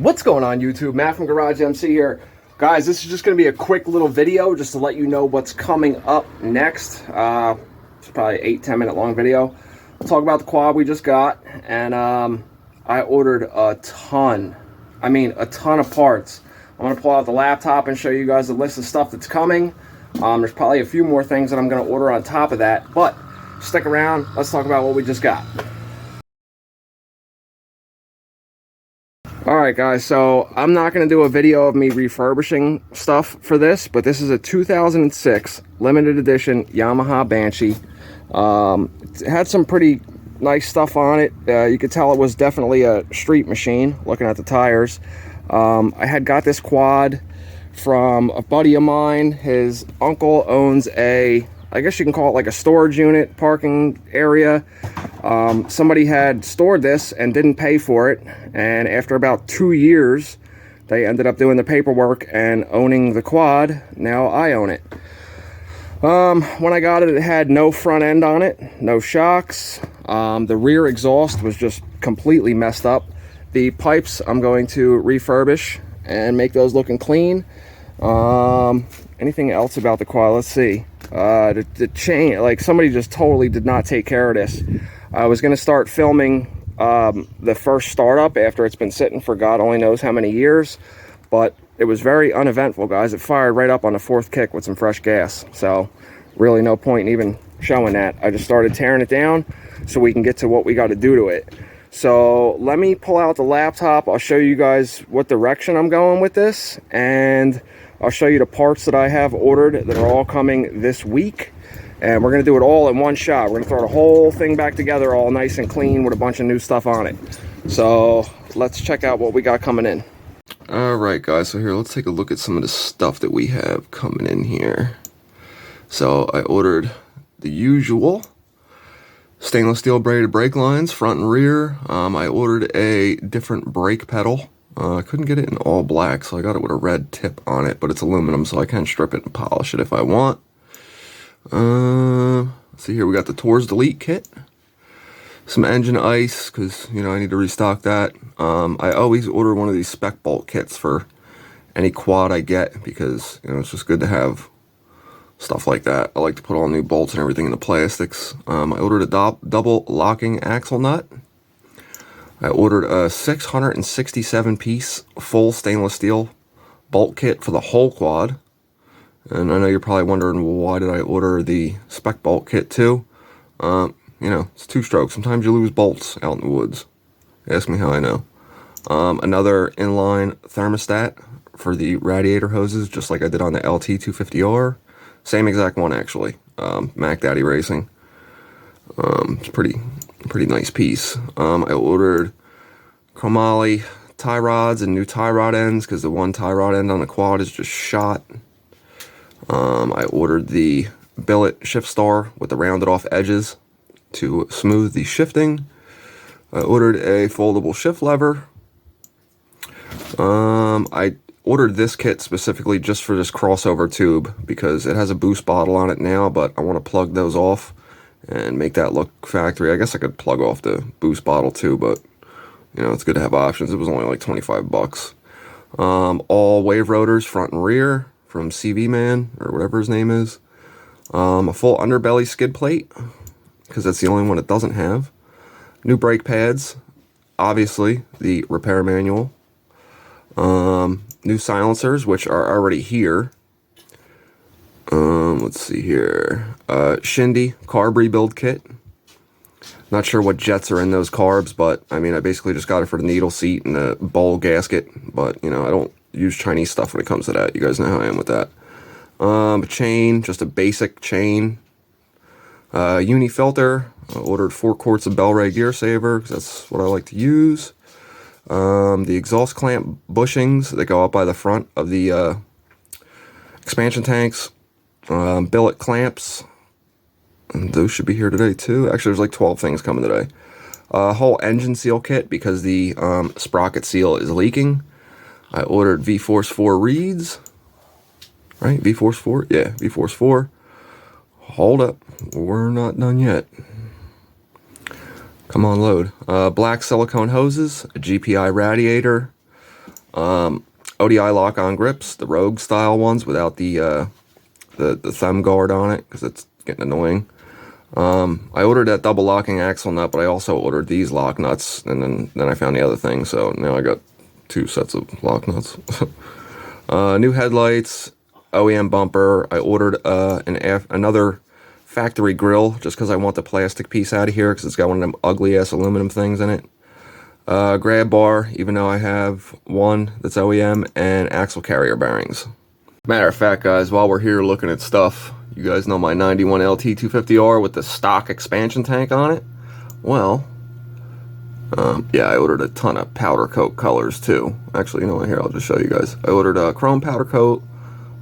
What's going on YouTube? Matt from GarageMC here. Guys, this is just going to be a quick little video just to let you know what's coming up next. It's probably an 8-10 minute long video. We'll talk about the quad we just got, and I ordered a ton of parts. I'm going to pull out the laptop and show you guys a list of stuff that's coming. There's probably a few more things that I'm going to order on top of that, but stick around. Let's talk about what we just got. Alright guys, so I'm not going to do a video of me refurbishing stuff for this, but this is a 2006 limited edition Yamaha Banshee. It had some pretty nice stuff on it. You could tell it was definitely a street machine, looking at the tires. I had got this quad from a buddy of mine. His uncle owns I guess you can call it like a storage unit, parking area. Somebody had stored this and didn't pay for it, and after about 2 years they ended up doing the paperwork and owning the quad. Now I own it. When I got it, it had no front end on it, no shocks. The rear exhaust was just completely messed up. The pipes I'm going to refurbish and make those looking clean. Anything else about the quad? Let's see. The chain, like, somebody just totally did not take care of this. I was going to start filming the first startup after it's been sitting for God only knows how many years, but it was very uneventful, guys. It fired right up on the fourth kick with some fresh gas, so really no point in even showing that. I just started tearing it down so we can get to what we got to do to it. So let me pull out the laptop. I'll show you guys what direction I'm going with this, and I'll show you the parts that I have ordered that are all coming this week. And we're going to do it all in one shot. We're going to throw the whole thing back together all nice and clean with a bunch of new stuff on it. So let's check out what we got coming in. Alright guys, so here, let's take a look at some of the stuff that we have coming in here. So I ordered the usual stainless steel braided brake lines, front and rear. I ordered a different brake pedal. I couldn't get it in all black, so I got it with a red tip on it, but it's aluminum, so I can strip it and polish it if I want. Let's see here, we got the Tours Delete kit. Some engine ice, because, you know, I need to restock that. I always order one of these spec bolt kits for any quad I get, because, you know, it's just good to have stuff like that. I like to put all new bolts and everything in the plastics. I ordered a double locking axle nut. I ordered a 667 piece full stainless steel bolt kit for the whole quad. And I know you're probably wondering, well, why did I order the spec bolt kit too? You know, it's two strokes. Sometimes you lose bolts out in the woods. Ask me how I know. Another inline thermostat for the radiator hoses, just like I did on the LT250R. Same exact one, actually. Mac Daddy Racing. It's pretty nice piece. I ordered chromoly tie rods and new tie rod ends, because the one tie rod end on the quad is just shot. I ordered the billet shift star with the rounded off edges to smooth the shifting. I ordered a foldable shift lever. I ordered this kit specifically just for this crossover tube, because it has a boost bottle on it now, but I want to plug those off and make that look factory. I guess I could plug off the boost bottle too, but you know, it's good to have options. It was only like 25 bucks. All wave rotors, front and rear, from CV Man, or whatever his name is. A full underbelly skid plate, because that's the only one it doesn't have. New brake pads, obviously the repair manual. New silencers, which are already here. Let's see here. Shindy carb rebuild kit. Not sure what jets are in those carbs, but I mean, I basically just got it for the needle seat and the bowl gasket. But, you know, I don't use Chinese stuff when it comes to that. You guys know how I am with that. A chain, just a basic chain. Uni filter. I ordered 4 quarts of Bel-Ray gear saver, because that's what I like to use. The exhaust clamp bushings that go up by the front of the expansion tanks. Billet clamps. And those should be here today too. Actually, there's like 12 things coming today. Whole engine seal kit, because the sprocket seal is leaking. I ordered V-Force 4 reeds. Right? V-Force 4? Yeah, V-Force 4. Hold up. We're not done yet. Come on, load. Black silicone hoses, a GPI radiator, ODI lock-on grips, the Rogue style ones without the thumb guard on it, because it's getting annoying. I ordered that double locking axle nut, but I also ordered these lock nuts, and then I found the other thing, so now I got 2 sets of lock nuts. New headlights, OEM bumper. I ordered another factory grill just because I want the plastic piece out of here, because it's got one of them ugly ass aluminum things in it. Grab bar, even though I have one that's OEM, and axle carrier bearings. Matter of fact, guys, while we're here looking at stuff, you guys know my 91 LT 250R with the stock expansion tank on it? Well, yeah, I ordered a ton of powder coat colors too. Actually, you know what, here, I'll just show you guys. I ordered a chrome powder coat,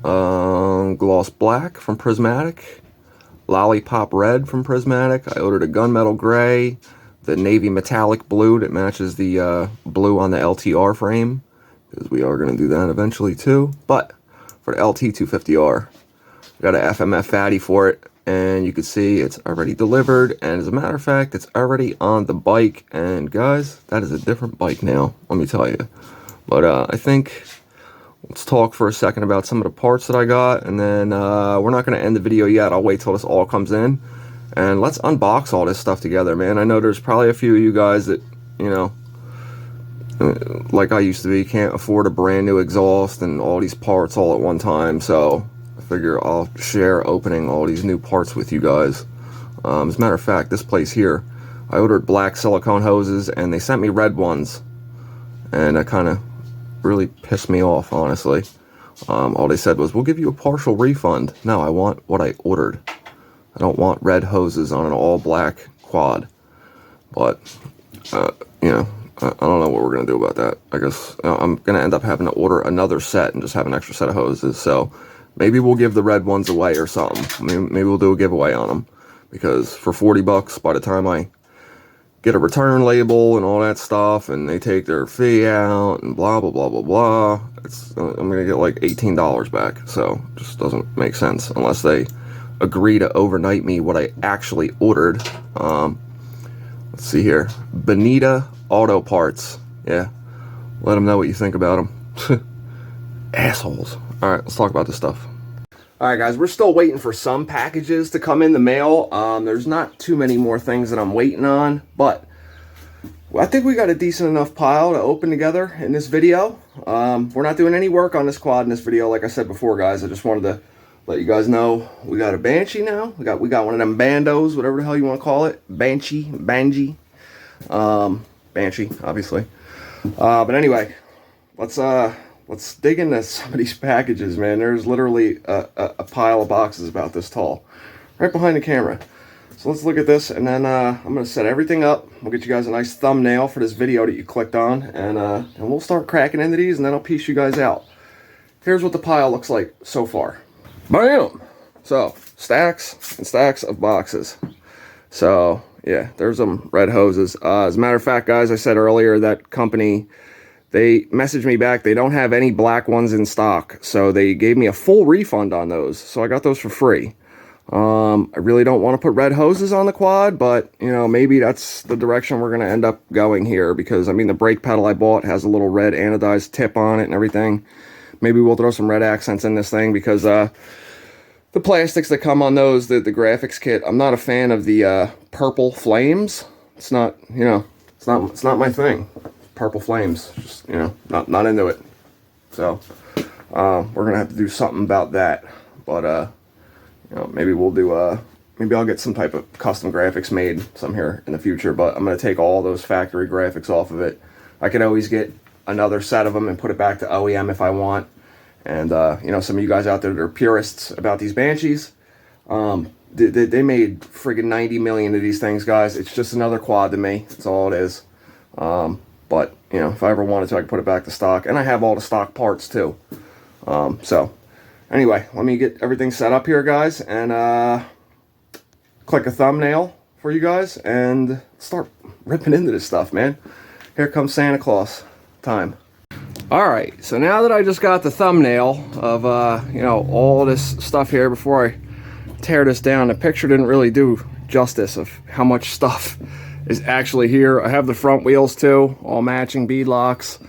gloss black from Prismatic, lollipop red from Prismatic. I ordered a gunmetal gray, the navy metallic blue that matches the blue on the LTR frame, because we are going to do that eventually too. But for the LT 250R, I got an FMF fatty for it, and you can see it's already delivered, and as a matter of fact, it's already on the bike, and guys, that is a different bike now, let me tell you. But I think let's talk for a second about some of the parts that I got, and then we're not going to end the video yet. I'll wait till this all comes in, and let's unbox all this stuff together, man. I know there's probably a few of you guys that, you know, like I used to be, can't afford a brand new exhaust and all these parts all at one time, so I figure I'll share opening all these new parts with you guys. As a matter of fact, this place here, I ordered black silicone hoses and they sent me red ones, and that kind of really pissed me off, honestly. All they said was, we'll give you a partial refund. No, I want what I ordered. I don't want red hoses on an all black quad. But you know, I don't know what we're going to do about that. I guess I'm going to end up having to order another set and just have an extra set of hoses. So maybe we'll give the red ones away or something. Maybe we'll do a giveaway on them. Because for 40 bucks, by the time I get a return label and all that stuff, and they take their fee out and blah, blah, blah, blah, blah, I'm going to get like $18 back. So it just doesn't make sense unless they agree to overnight me what I actually ordered. Let's see here. Bonita Auto Parts. Yeah, let them know what you think about them. Assholes. All right, let's talk about this stuff. All right, guys, we're still waiting for some packages to come in the mail. There's not too many more things that I'm waiting on, but I think we got a decent enough pile to open together in this video. We're not doing any work on this quad in this video, like I said before, guys. I just wanted to let you guys know we got a Banshee now. We got one of them bandos, whatever the hell you want to call it. Banshee. Banshee, obviously. But anyway, let's dig into some of these packages, man. There's literally a pile of boxes about this tall, right behind the camera. So let's look at this, and then I'm gonna set everything up. We'll get you guys a nice thumbnail for this video that you clicked on, and we'll start cracking into these, and then I'll piece you guys out. Here's what the pile looks like so far. Bam! So stacks and stacks of boxes. So yeah, there's some red hoses. As a matter of fact, guys, I said earlier that company, they messaged me back. They don't have any black ones in stock, so they gave me a full refund on those. So I got those for free. I really don't want to put red hoses on the quad, but you know, maybe that's the direction we're going to end up going here, because I mean, the brake pedal I bought has a little red anodized tip on it and everything. Maybe we'll throw some red accents in this thing, because the plastics that come on those, the graphics kit, I'm not a fan of the purple flames. It's not, you know, it's not my thing. Purple flames, just, you know, not into it. So we're gonna have to do something about that. But you know, maybe we'll do maybe I'll get some type of custom graphics made some here in the future. But I'm gonna take all those factory graphics off of it. I could always get another set of them and put it back to OEM if I want. And you know, some of you guys out there that are purists about these Banshees, they made friggin' 90 million of these things, guys. It's just another quad to me. That's all it is. But you know, if I ever wanted to, I could put it back to stock, and I have all the stock parts too. So anyway, let me get everything set up here, guys, and click a thumbnail for you guys and start ripping into this stuff, man. Here comes Santa Claus time. Alright, so now that I just got the thumbnail of, you know, all this stuff here before I tear this down, the picture didn't really do justice of how much stuff is actually here. I have the front wheels too, all matching bead locks.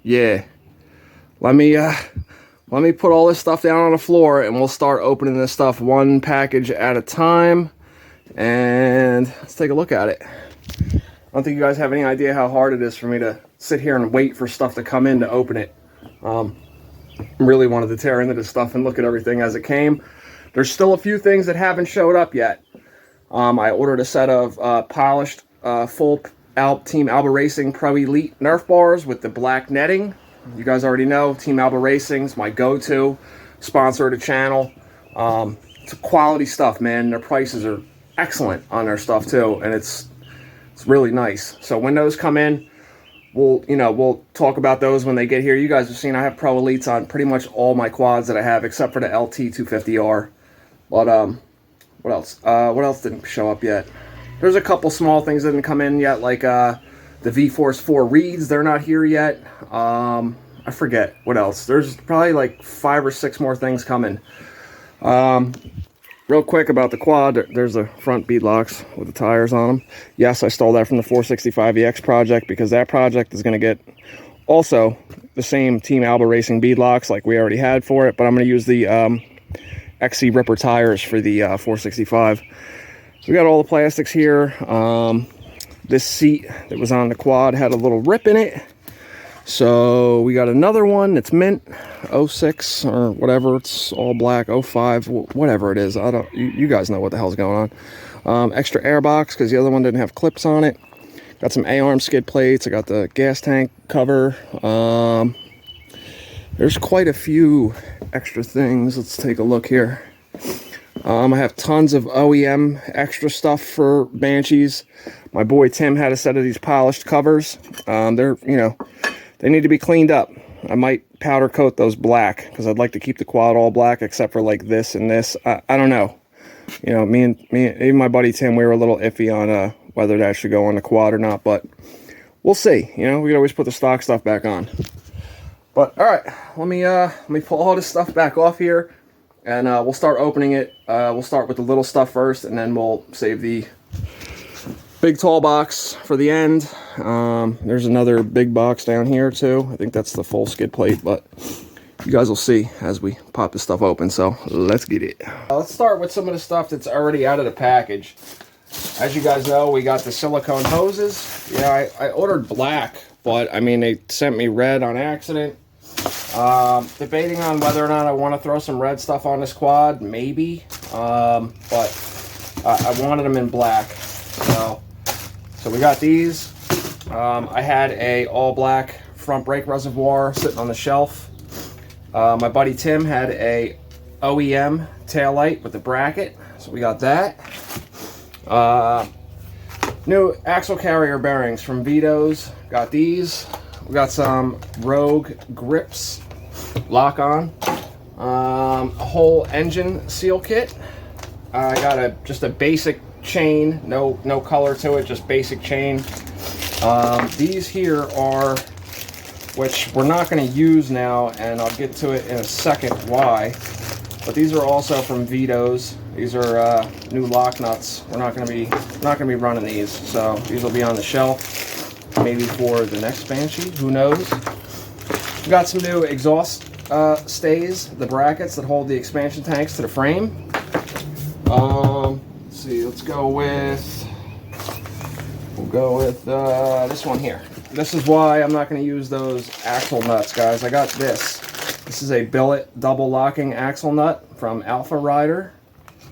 yeah, let me put all this stuff down on the floor and we'll start opening this stuff one package at a time. And let's take a look at it. I don't think you guys have any idea how hard it is for me to sit here and wait for stuff to come in to open it. Really wanted to tear into this stuff and look at everything as it came. There's still a few things that haven't showed up yet. I ordered a set of polished full Team Alba Racing Pro Elite Nerf bars with the black netting. You guys already know Team Alba Racing's my go-to sponsor of the channel. It's quality stuff, man. Their prices are excellent on their stuff too, and it's really nice. So when those come in, we'll talk about those when they get here. You guys have seen I have Pro Elites on pretty much all my quads that I have, except for the LT 250R. But what else? What else didn't show up yet? There's a couple small things that didn't come in yet, like the V-Force 4 reeds. They're not here yet. I forget what else. There's probably like 5 or 6 more things coming. Real quick about the quad, there's the front bead locks with the tires on them. Yes, I stole that from the 465EX project because that project is going to get also the same Team Alba Racing bead locks like we already had for it, but I'm going to use the XC Ripper tires for the 465. So we got all the plastics here. This seat that was on the quad had a little rip in it. So we got another one that's mint 06 or whatever. It's all black 05, whatever it is. You guys know what the hell's going on. Extra air box because the other one didn't have clips on it. Got some A-arm skid plates. I got the gas tank cover. There's quite a few extra things. Let's take a look here. I have tons of OEM extra stuff for Banshees. My boy Tim had a set of these polished covers. They're, they need to be cleaned up. I might powder coat those black because I'd like to keep the quad all black except for like this and this. I don't know. Me and even my buddy Tim, we were a little iffy on whether that should go on the quad or not, but we'll see. We can always put the stock stuff back on. But all right, let me pull all this stuff back off here, and we'll start opening it. We'll start with the little stuff first, and then we'll save the big tall box for the end. There's another big box down here too. I think that's the full skid plate, but you guys will see as we pop this stuff open. So let's get it. Let's start with some of the stuff that's already out of the package. As you guys know, we got the silicone hoses. Yeah, I ordered black, but I mean they sent me red on accident. Debating on whether or not I want to throw some red stuff on this quad, maybe. But I wanted them in black. So we got these. I had a all black front brake reservoir sitting on the shelf. My buddy Tim had a OEM taillight with the bracket, so we got that. New axle carrier bearings from Vito's, got these. We got some Rogue grips, lock on. A whole engine seal kit. I got just a basic chain, no color to it, just basic chain. These here are, which we're not going to use now, and I'll get to it in a second why, but these are also from Vito's. These are new lock nuts. We're not going to be running these, so these will be on the shelf maybe for the next Banshee, who knows. We got some new exhaust stays, the brackets that hold the expansion tanks to the frame. Let's see, we'll go with this one here. This is why I'm not going to use those axle nuts, guys. I got this. This is a billet double locking axle nut from Alpha Rider,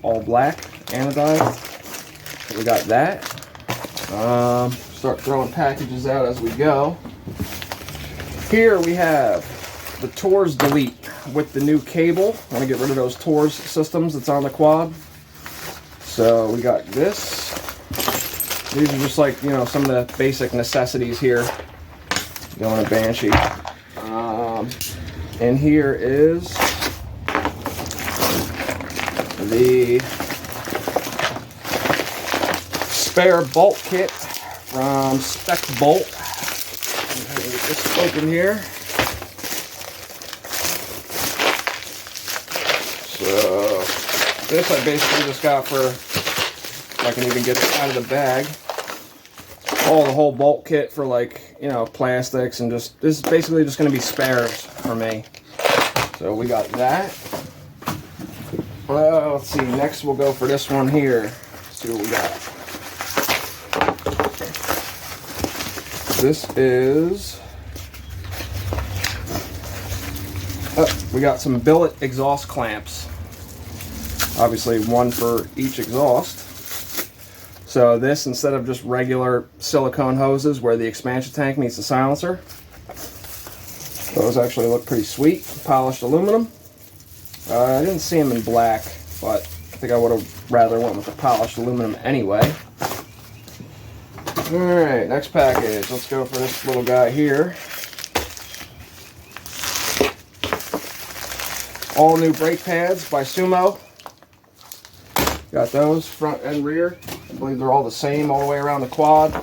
all black, anodized. So we got that. Start throwing packages out as we go. Here we have the Tours Delete with the new cable. I want to get rid of those Tours systems that's on the quad. So we got this. These are just like, some of the basic necessities here going to Banshee. And here is the spare bolt kit from Spec Bolt. I'm going to get this open here. So this I basically just got for, if I can even get it out of the bag, the whole bolt kit for like, you know, plastics, and just, this is basically just going to be spares for me. So we got that. Let's see, next we'll go for this one here. Let's see what we got. This is, we got some billet exhaust clamps. Obviously one for each exhaust. So this, instead of just regular silicone hoses where the expansion tank meets the silencer, those actually look pretty sweet. Polished aluminum. I didn't see them in black, but I think I would have rather went with the polished aluminum anyway. Alright, next package. Let's go for this little guy here. All new brake pads by Sumo. Got those, front and rear. I believe they're all the same all the way around the quad.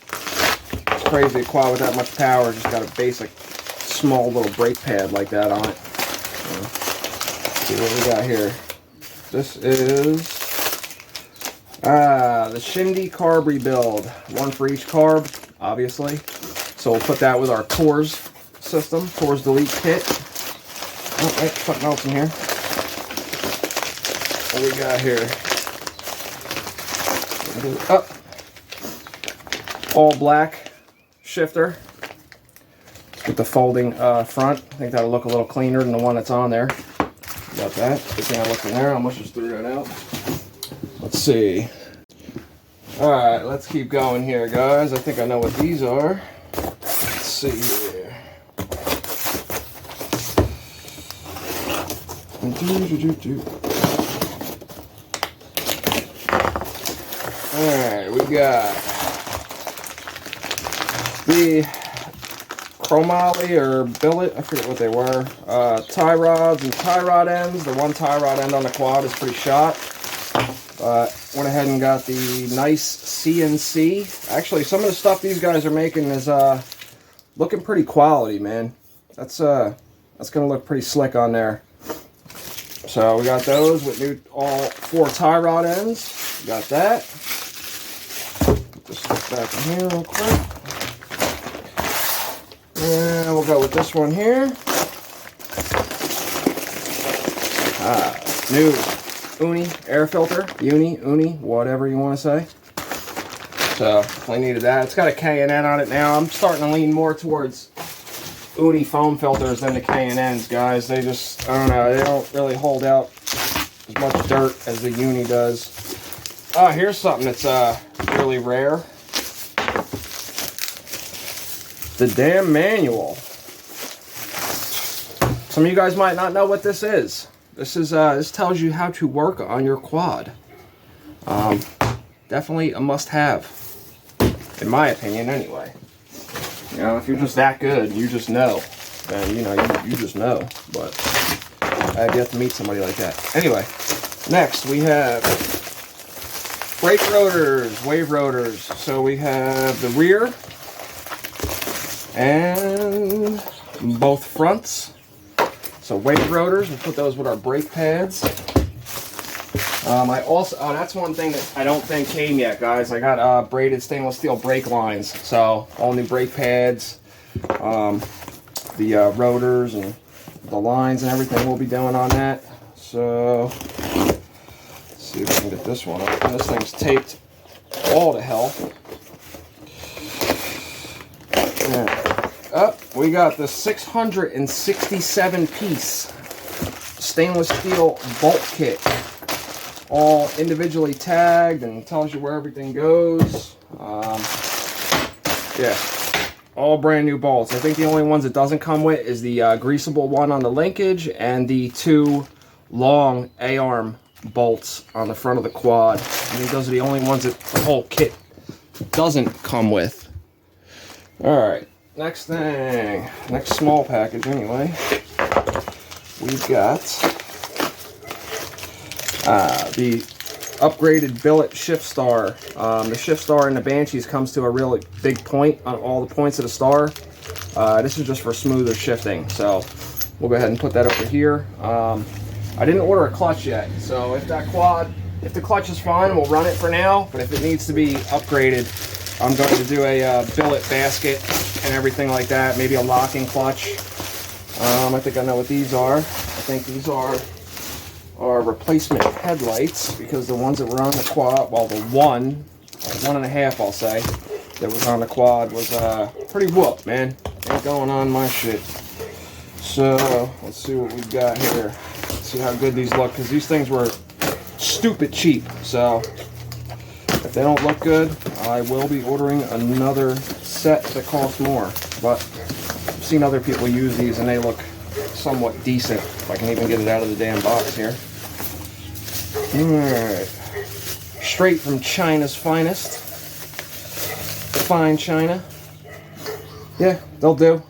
It's crazy, a quad with that much power just got a basic small little brake pad like that on it. See what we got here. This is the Shindy carb rebuild. One for each carb, obviously. So we'll put that with our Tours system, Tours Delete kit. Oh, wait, something else in here. What we got here? Up. All black shifter with the folding front. I think that'll look a little cleaner than the one that's on there. Got that. Good thing I looked in there. I almost just threw that out. Let's see. Alright, let's keep going here, guys. I think I know what these are. Let's see here. Alright, we got the chromoly or billet, I forget what they were, tie rods and tie rod ends. The one tie rod end on the quad is pretty shot. Went ahead and got the nice CNC. Actually, some of the stuff these guys are making is looking pretty quality, man. That's gonna look pretty slick on there. So we got those with new all 4 tie rod ends. Got that. Put this stuff back in here real quick. And we'll go with this one here. New Uni air filter. Uni, whatever you want to say. So I needed that. It's got a K&N on it now. I'm starting to lean more towards Uni foam filters than the K&Ns, guys. They just, I don't know, they don't really hold out as much dirt as the Uni does. Oh, here's something that's really rare. The damn manual. Some of you guys might not know what this is. This tells you how to work on your quad. Definitely a must-have, in my opinion, anyway. You know, if you're just that good, you just know. Then you know, you just know. But I've yet to meet somebody like that. Anyway, next we have brake rotors, wave rotors. So we have the rear and both fronts. So wave rotors, we'll put those with our brake pads. I also, that's one thing that I don't think came yet, guys. I got braided stainless steel brake lines. So all new brake pads, the rotors and the lines and everything we'll be doing on that. So let's see if we can get this one up. And this thing's taped all to hell. We got the 667 piece stainless steel bolt kit, all individually tagged and tells you where everything goes. Yeah, all brand new bolts. I think the only ones it doesn't come with is the greasable one on the linkage and the 2 long A-arm bolts on the front of the quad. I think those are the only ones that the whole kit doesn't come with. Alright. Next thing, next small package anyway, we've got the upgraded billet shift star. The shift star in the Banshees comes to a really big point on all the points of the star. This is just for smoother shifting, so we'll go ahead and put that over here. I didn't order a clutch yet, so if the clutch is fine, we'll run it for now, but if it needs to be upgraded, I'm going to do a billet basket and everything like that. Maybe a locking clutch. I think I know what these are. I think these are replacement headlights, because the ones that were on the quad, well, the one and a half, I'll say, that was on the quad was pretty whoop, man. Ain't going on my shit. So let's see what we've got here. Let's see how good these look, because these things were stupid cheap. So if they don't look good, I will be ordering another set that costs more. But I've seen other people use these and they look somewhat decent. If I can even get it out of the damn box here. Alright. Straight from China's finest. Fine China. Yeah, they'll do.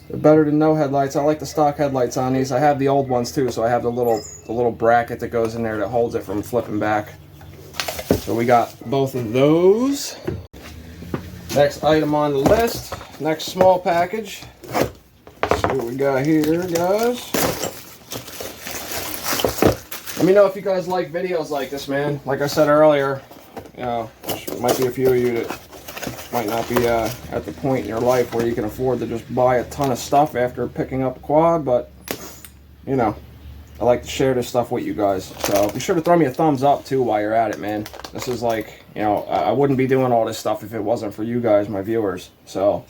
They're better than no headlights. I like the stock headlights on these. I have the old ones too, so I have the little bracket that goes in there that holds it from flipping back. So we got both of those. Next item on the list, next small package. Let's see what we got here, guys. Let me know if you guys like videos like this, man. Like I said earlier, you know, there might be a few of you that might not be at the point in your life where you can afford to just buy a ton of stuff after picking up a quad, but, you know, I like to share this stuff with you guys. So be sure to throw me a thumbs up, too, while you're at it, man. This is like, you know, I wouldn't be doing all this stuff if it wasn't for you guys, my viewers. So,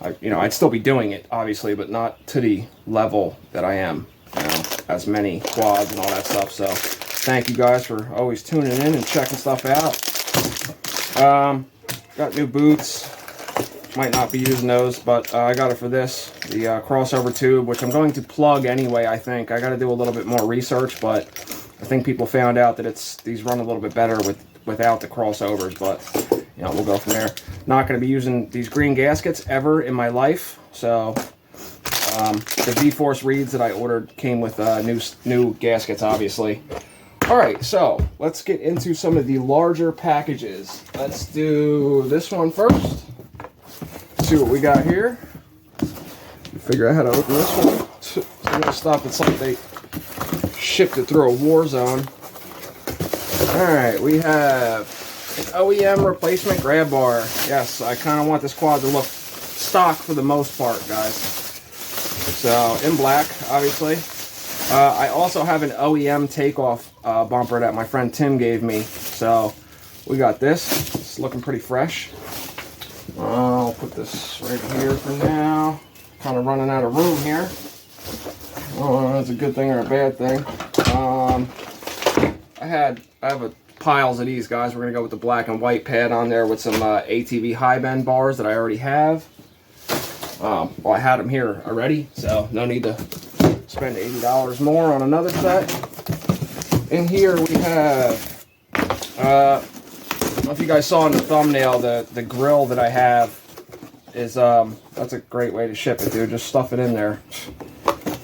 I'd still be doing it, obviously, but not to the level that I am, you know, as many quads and all that stuff. So thank you guys for always tuning in and checking stuff out. Got new boots. Might not be using those, but I got it for this, the crossover tube, which I'm going to plug anyway. I think I got to do a little bit more research, but I think people found out that these run a little bit better without the crossovers. But you know, we'll go from there. Not going to be using these green gaskets ever in my life. So the V-Force reeds that I ordered came with new gaskets, obviously. All right, so let's get into some of the larger packages. Let's do this one first. See what we got here. Figure out how to open this one. Some of the stuff, it's like they shipped it through a war zone. Alright, we have an OEM replacement grab bar. Yes, I kind of want this quad to look stock for the most part, guys. So, in black, obviously. I also have an OEM takeoff bumper that my friend Tim gave me. So, we got this. It's looking pretty fresh. I'll put this right here for now. Kind of running out of room here. Oh, that's a good thing or a bad thing. I have piles of these, guys. We're gonna go with the black and white pad on there with some ATV high bend bars that I already have. Well, I had them here already, so no need to spend $80 more on another set. In here we have I don't know if you guys saw in the thumbnail, the grill that I have is, that's a great way to ship it, dude. Just stuff it in there.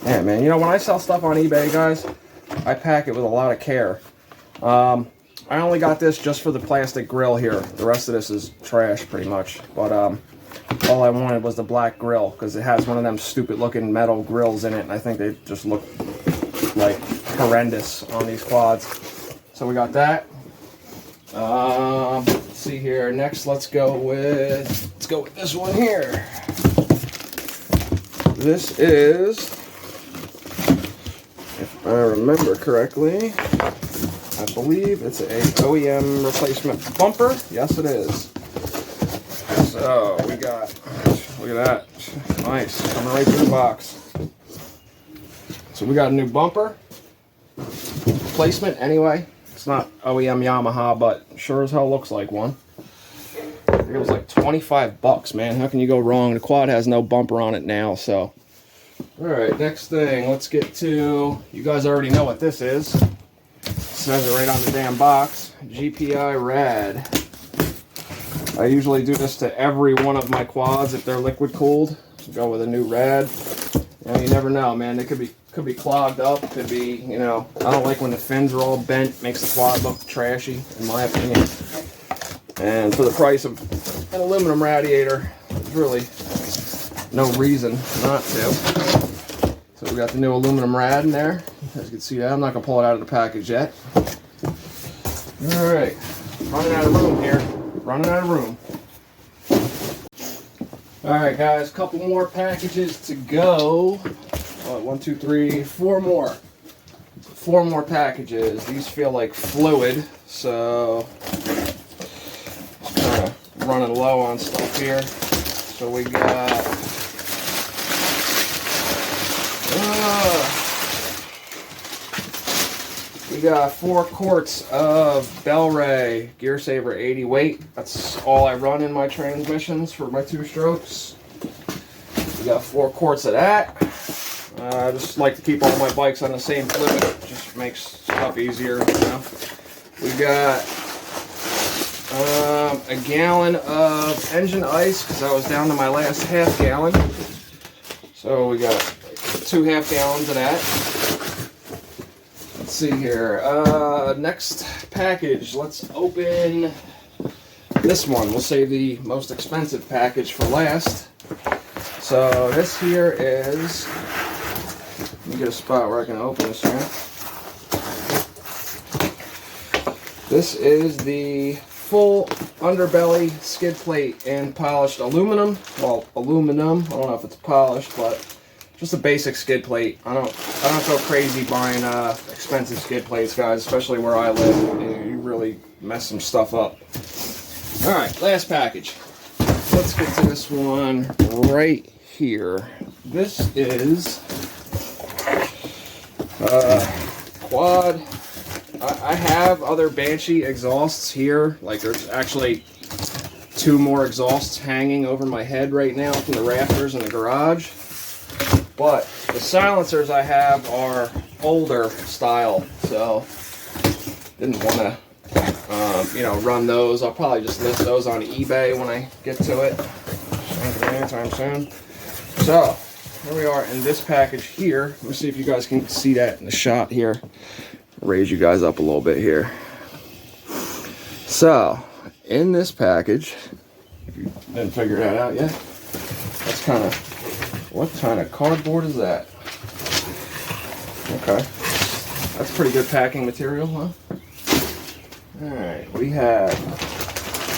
Yeah, man. You know, when I sell stuff on eBay, guys, I pack it with a lot of care. I only got this just for the plastic grill here. The rest of this is trash, pretty much. But, all I wanted was the black grill, because it has one of them stupid-looking metal grills in it, and I think they just look, like, horrendous on these quads. So we got that. Let's see here. Next, let's go with this one here. This is, if I remember correctly, I believe it's a OEM replacement bumper. Yes, it is. So we got, look at that, nice, coming right through the box. So we got a new bumper replacement anyway. It's not OEM Yamaha, but sure as hell looks like one. I think it was like 25 bucks, man. How can you go wrong? The quad has no bumper on it now, so. Alright, next thing. Let's get to, you guys already know what this is. It says it right on the damn box. GPI Rad. I usually do this to every one of my quads if they're liquid cooled. Go with a new rad. You know, you never know, man. They could be clogged up. Could be, you know. I don't like when the fins are all bent. Makes the quad look trashy, in my opinion. And for the price of an aluminum radiator, there's really no reason not to. So we got the new aluminum rad in there. As you can see that, I'm not gonna pull it out of the package yet. All right, running out of room here. running out of room. Alright guys, couple more packages to go. 1, 2, 3, 4 more. 4 more packages. These feel like fluid, so just kind of running low on stuff here. So we got we got 4 quarts of Bel-Ray Gear Saver 80 weight. That's all I run in my transmissions for my 2 strokes. We got 4 quarts of that. I just like to keep all my bikes on the same fluid. It just makes stuff easier, you know. We got a gallon of engine ice because I was down to my last half gallon. So we got 2 half gallons of that. Let's see here. Next package. Let's open this one. We'll save the most expensive package for last. So this here is, let me get a spot where I can open this here. This is the full underbelly skid plate and polished aluminum. Well, aluminum. I don't know if it's polished, but just a basic skid plate. I don't go crazy buying expensive skid plates, guys, especially where I live. You really mess some stuff up. All right, last package. Let's get to this one right here. This is quad. I have other Banshee exhausts here. Like, there's actually 2 more exhausts hanging over my head right now from the rafters in the garage. But the silencers I have are older style, so didn't want to, you know, run those. I'll probably just list those on eBay when I get to it. Anytime soon. So here we are in this package here. Let me see if you guys can see that in the shot here. Raise you guys up a little bit here. So in this package, if you didn't figure that out yet, that's kind of, what kind of cardboard is that? Okay, that's pretty good packing material, huh? Alright, we have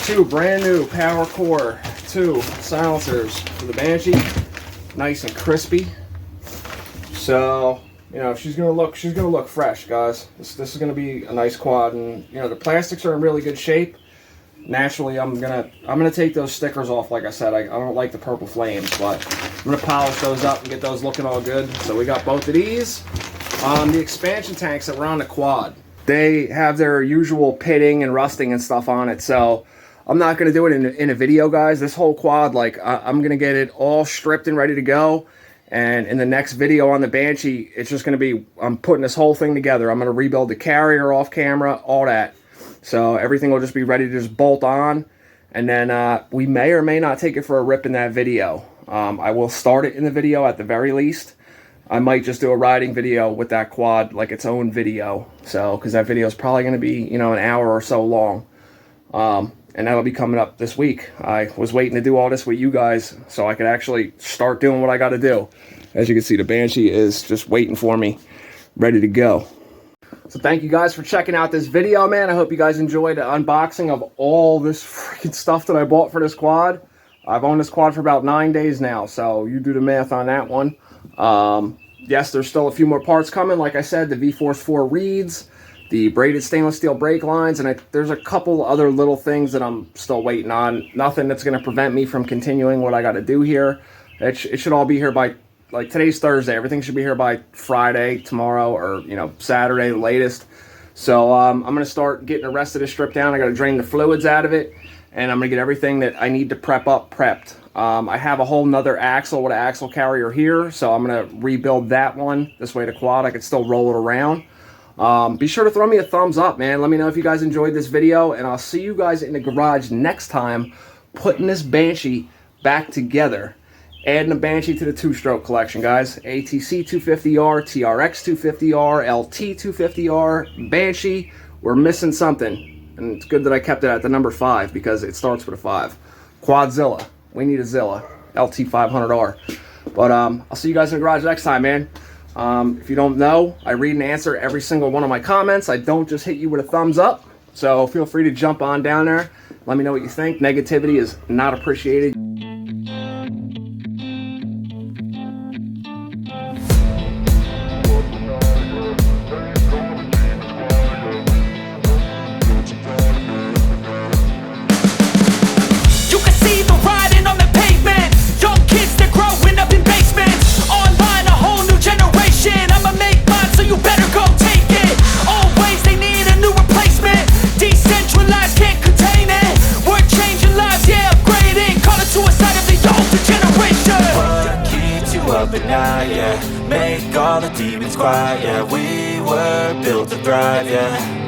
2 brand new Power Core 2 silencers for the Banshee. Nice and crispy. So, you know, she's gonna look fresh, guys. This is gonna be a nice quad, and you know the plastics are in really good shape. Naturally, I'm gonna take those stickers off. Like I said, I don't like the purple flames, but I'm gonna polish those up and get those looking all good. So we got both of these. The expansion tanks that were on the quad, they have their usual pitting and rusting and stuff on it. So I'm not gonna do it in a video, guys. This whole quad, like I'm gonna get it all stripped and ready to go. And in the next video on the Banshee, it's just going to be, I'm putting this whole thing together. I'm going to rebuild the carrier off camera, all that. So everything will just be ready to just bolt on. And then we may or may not take it for a rip in that video. I will start it in the video at the very least. I might just do a riding video with that quad, like its own video. So, because that video is probably going to be, you know, an hour or so long. And that'll be coming up this week. I was waiting to do all this with you guys so I could actually start doing what I got to do. As you can see, the Banshee is just waiting for me, ready to go. So thank you guys for checking out this video, man. I hope you guys enjoyed the unboxing of all this freaking stuff that I bought for this quad. I've owned this quad for about 9 days now, so you do the math on that one. Yes, there's still a few more parts coming. Like I said, the V-Force 4 reeds, the braided stainless steel brake lines, and there's a couple other little things that I'm still waiting on. Nothing that's going to prevent me from continuing what I got to do here. It should all be here by, like, today's Thursday. Everything should be here by Friday, tomorrow, or, you know, Saturday, the latest. So I'm going to start getting the rest of this stripped down. I got to drain the fluids out of it, and I'm going to get everything that I need to prep up prepped. I have a whole nother axle with an axle carrier here, so I'm going to rebuild that one. This way the quad, I can still roll it around. Be sure to throw me a thumbs up, man. Let me know if you guys enjoyed this video, and I'll see you guys in the garage next time putting this Banshee back together. Adding a Banshee to the 2-stroke collection, guys. ATC 250R, TRX 250R, LT 250R, Banshee. We're missing something, and it's good that I kept it at the number 5 because it starts with a 5. Quadzilla. We need a Zilla. LT 500R. But I'll see you guys in the garage next time, man. If you don't know, I read and answer every single one of my comments. I don't just hit you with a thumbs up. So feel free to jump on down there Let me know what you think. Negativity is not appreciated. At night, yeah, make all the demons quiet, yeah, we were built to thrive, yeah.